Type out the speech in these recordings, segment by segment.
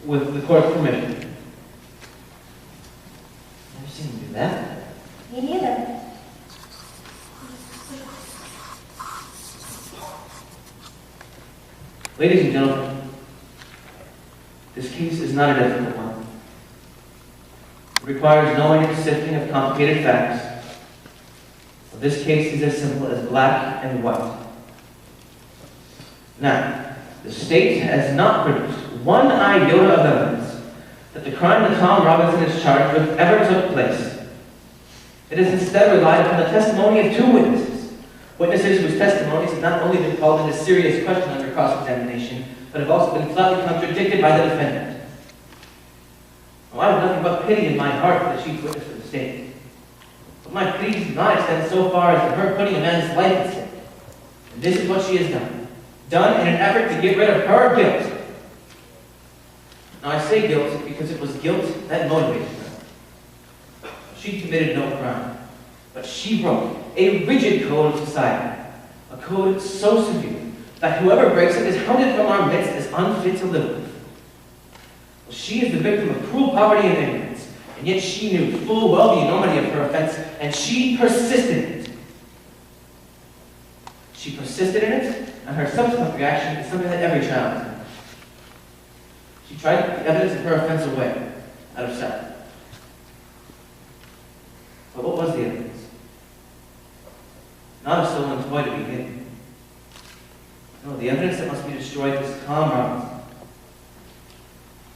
with the court's permission. Never seen him do that. Me neither. Ladies and gentlemen, this case is not a difficult one. It requires no any sifting of complicated facts. But this case is as simple as black and white. Now, the state has not produced one iota of evidence that the crime that Tom Robinson is charged with ever took place. It has instead relied upon the testimony of two witnesses whose testimonies have not only been called into serious question under cross-examination, but have also been flatly contradicted by the defendant. Now, I have nothing but pity in my heart for the chief witness of the state. But my pity does not extend so far as to her putting a man's life at stake. And this is what she has done. Done in an effort to get rid of her guilt. Now, I say guilt because it was guilt that motivated her. She committed no crime, but she broke a rigid code of society, a code so severe that whoever breaks it is hounded from our midst as unfit to live with. Well, she is the victim of cruel poverty and ignorance, and yet she knew full well the enormity of her offense, and she persisted in it. She persisted in it, and her subsequent reaction is something that every child has. She tried to put the evidence of her offense away, out of sight. But what was the evidence? Not a stolen toy to begin. No, the evidence that must be destroyed was Tom Robinson,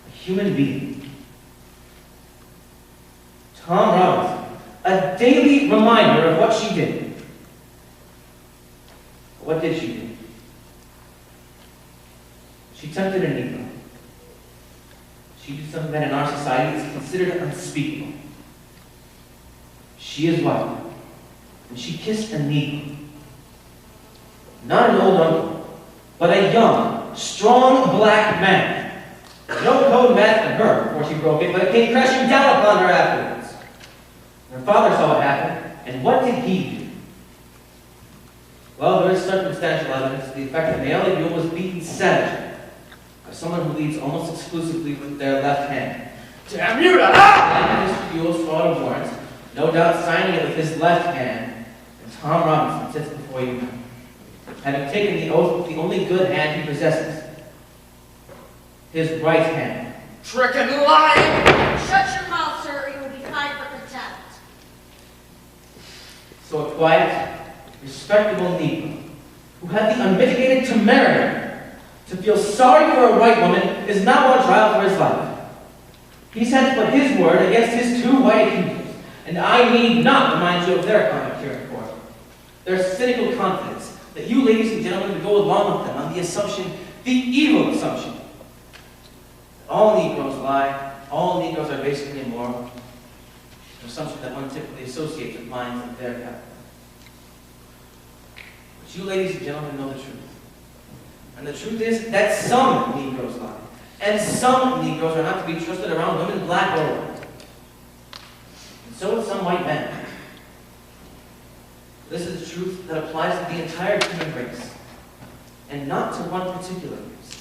a human being. Tom Robinson, a daily reminder of what she did. But what did she do? She tempted a Negro. She did something that in our society is considered unspeakable. She is white, and she kissed a Negro. Not an old uncle, but a young, strong black man. No code matched her before she broke it, but it came crashing down upon her afterwards. Her father saw it happen, and what did he do? Well, there is circumstantial evidence to the effect that Naomi Buell was beaten savagely by someone who leads almost exclusively with their left hand. Damn you! And Buell's fraud of warrants, no doubt signing it with his left hand, and Tom Robinson sits before you now, having taken the oath with the only good hand he possesses, his right hand. Frickin' lying! Shut your mouth, sir, or you will be fined for contempt. So a quiet, respectable Negro, who had the unmitigated temerity to feel sorry for a white woman, is now on trial for his life. He's had to put his word against his two white accusers, and I need not remind you of their conduct here in court. Their cynical confidence that you, ladies and gentlemen, would go along with them on the assumption, the evil assumption, that all Negroes lie, all Negroes are basically immoral, an assumption that one typically associates with minds of their capital. But you, ladies and gentlemen, know the truth. And the truth is that some Negroes lie, and some Negroes are not to be trusted around women, black or white. And so is some white men. This is the truth that applies to the entire human race, and not to one particular race.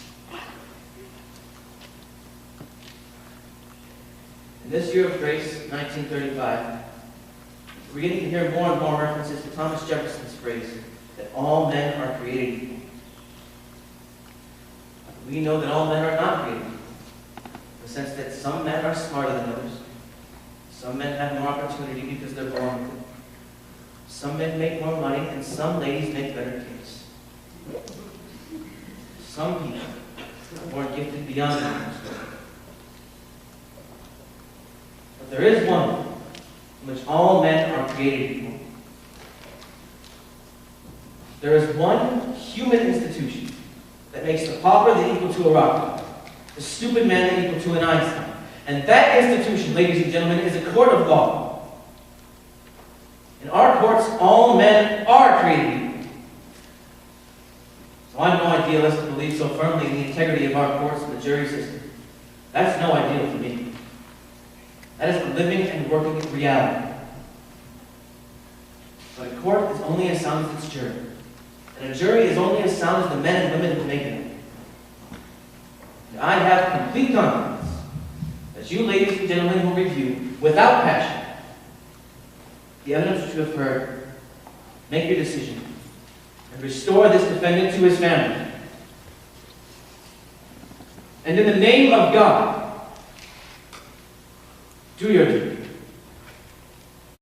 In this year of grace, 1935, we're beginning to hear more and more references to Thomas Jefferson's phrase that all men are created equal. We know that all men are not created equal, in the sense that some men are smarter than others, some men have more opportunity because they're born with it, some men make more money, and some ladies make better cakes. Some people are more gifted beyond others. But there is one in which all men are created equal. There is one human institution that makes the pauper the equal to a Rockefeller, the stupid man the equal to an Einstein. And that institution, ladies and gentlemen, is a court of law. In our courts, all men are created equal. So I'm no idealist to believe so firmly in the integrity of our courts and the jury system. That's no ideal for me. That is the living and working reality. But a court is only as sound as its jury. And a jury is only as sound as the men and women who make it. And I have complete confidence that you, ladies and gentlemen, will review without passion the evidence which you have heard, make your decision, and restore this defendant to his family. And in the name of God, do your duty.